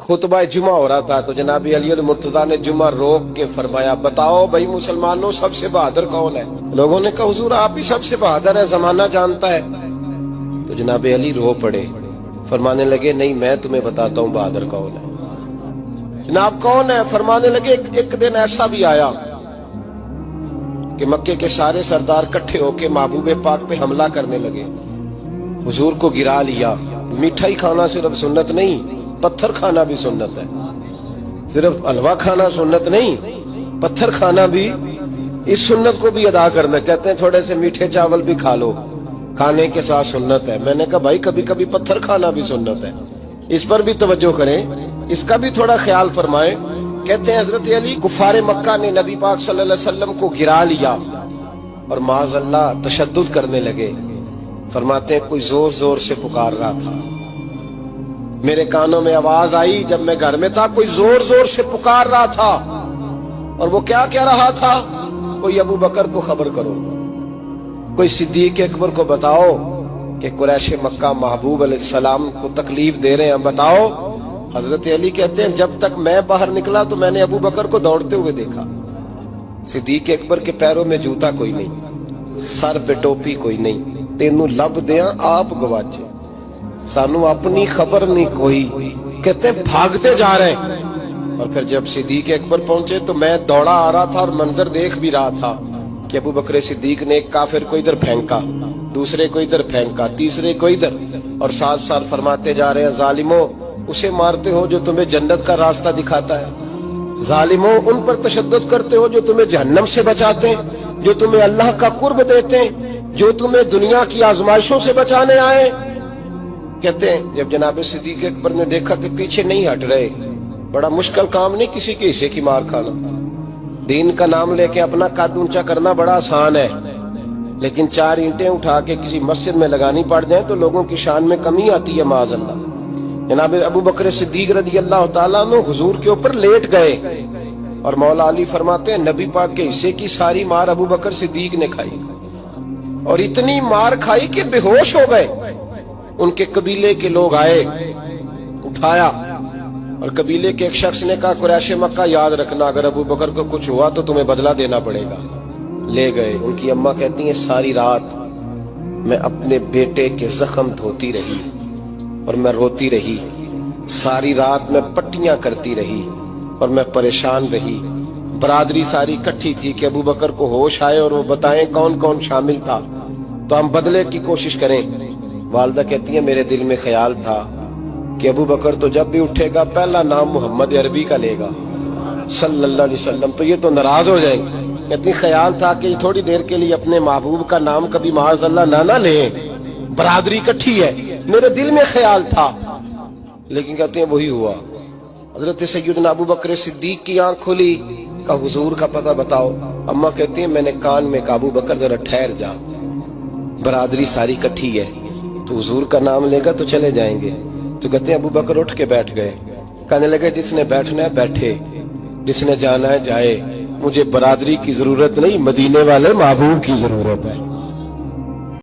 खुतबा जुमा हो रहा था तो जनाब अली मुर्तजा ने जुमा रोक के फरमाया, बताओ भाई मुसलमानों सबसे बहादुर कौन है। लोगों ने कहा हुजूर आप ही सबसे बहादुर है, जमाना जानता है। तो जनाब अली रो पड़े, फरमाने लगे नहीं मैं तुम्हें बताता हूँ बहादुर कौन है। जनाब कौन है? फरमाने लगे एक दिन ऐसा भी आया कि मक्के के सारे सरदार इकट्ठे होके महबूबे पाक पे हमला करने लगे, हुजूर को गिरा लिया। मिठाई खाना सिर्फ सुन्नत नहीं, पत्थर खाना भी सुन्नत है। सिर्फ हलवा खाना सुन्नत नहीं, पत्थर खाना भी इस सुन्नत को भी अदा करना। कहते हैं थोड़े से मीठे चावल भी खा लो, खाने के साथ सुन्नत है। मैंने कहा भाई कभी कभी पत्थर खाना भी सुन्नत है, इस पर भी तवज्जो करें, इसका भी थोड़ा ख्याल फरमाएं। कहते हैं हजरत अली कुफारे मक्का ने नबी पाक सल्लल्लाहु अलैहि वसल्लम को गिरा लिया और माज़अल्लाह तशद्दुद करने लगे। फरमाते हैं कोई जोर जोर से पुकार रहा था, मेरे कानों में आवाज आई जब मैं घर में था, कोई जोर जोर से पुकार रहा था। और वो क्या कह रहा था? कोई अबू बकर को खबर करो, कोई सिद्दीक अकबर को बताओ कि कुरैश मक्का महबूब अलैहिस्सलाम को तकलीफ दे रहे हैं, बताओ। हजरत अली कहते हैं जब तक मैं बाहर निकला तो मैंने अबू बकर को दौड़ते हुए देखा। सिद्दीक अकबर के पैरों में जूता कोई नहीं, सर पे टोपी कोई नहीं, तेनू लब दिया आप गवाचे, सानू अपनी खबर नहीं कोई। कहते भागते जा रहे हैं। और फिर जब सिद्दीक अकबर पहुंचे तो मैं दौड़ा आ रहा था और मंजर देख भी रहा था कि अबू बकर सिद्दीक ने एक काफिर को इधर फेंका, दूसरे को इधर फेंका, तीसरे को इधर, और साथ साथ फरमाते जा रहे हैं जालिमो उसे मारते हो जो तुम्हें जन्नत का रास्ता दिखाता है, जालिमो उन पर तशद्दुद करते हो जो तुम्हें जहन्नम से बचाते हैं, जो तुम्हें अल्लाह का कुर्ब देते हैं, जो तुम्हें दुनिया की आजमाइशों से बचाने आए। कहते हैं जब जनाब सिद्दीक अकबर ने देखा कि पीछे नहीं हट रहे, बड़ा मुश्किल काम नहीं किसी के हिस्से की मार खाना, दीन का नाम लेके अपना कद ऊंचा करना बड़ा आसान है, लेकिन चार ईंटें उठा के किसी मस्जिद में लगानी पड़ जाए तो लोगों की शान में कमी आती है माज़अल्लाह। जनाब अबू बकर सिद्दीक रज़ी अल्लाह तआला अन्हु हुजूर के ऊपर लेट गए और मौला अली फरमाते हैं नबी पाक के हिस्से की सारी मार अबू बकर सिद्दीक ने खाई, और इतनी मार खाई कि बेहोश हो गए। उनके कबीले के लोग आए, उठाया, और कबीले के एक शख्स ने कहा कुरैश मक्का याद रखना अगर अबू बकर को कुछ हुआ तो तुम्हें बदला देना पड़ेगा। ले गए। उनकी अम्मा कहती हैं सारी रात मैं अपने बेटे के जख्म धोती रही और मैं रोती रही, सारी रात मैं पट्टियां करती रही और मैं परेशान रही। बरादरी सारी इकट्ठी थी कि अबू बकर को होश आए और वो बताएं कौन कौन शामिल था तो हम बदले की कोशिश करें। वालदा कहती है मेरे दिल में ख्याल था कि अबू बकर तो जब भी उठेगा पहला नाम मोहम्मद अरबी का लेगा सल्लल्लाहु अलैहि वसल्लम, तो ये तो नाराज हो जाएंगे। कहती ख्याल था कि थोड़ी देर के लिए अपने महबूब का नाम कभी माज़अल्लाह ना ले, बरादरी इकट्ठी है, मेरे दिल में ख्याल था। लेकिन कहते हैं वही हुआ। हजरत सैयदना अबू बकर सिद्दीक की आंख खुली, का हुजूर का पता बताओ। अम्मा कहती है मैंने कान में कहा अबू बकर जरा ठहर जा, बरादरी सारी इकट्ठी है, तो हुजूर का नाम लेगा तो चले जाएंगे। तो कहते हैं अबू बकर उठ के बैठ गए, कहने लगे जिसने बैठना है बैठे, जिसने जाना है जाए, मुझे बरादरी की जरूरत नहीं, मदीने वाले महबूब की जरूरत है।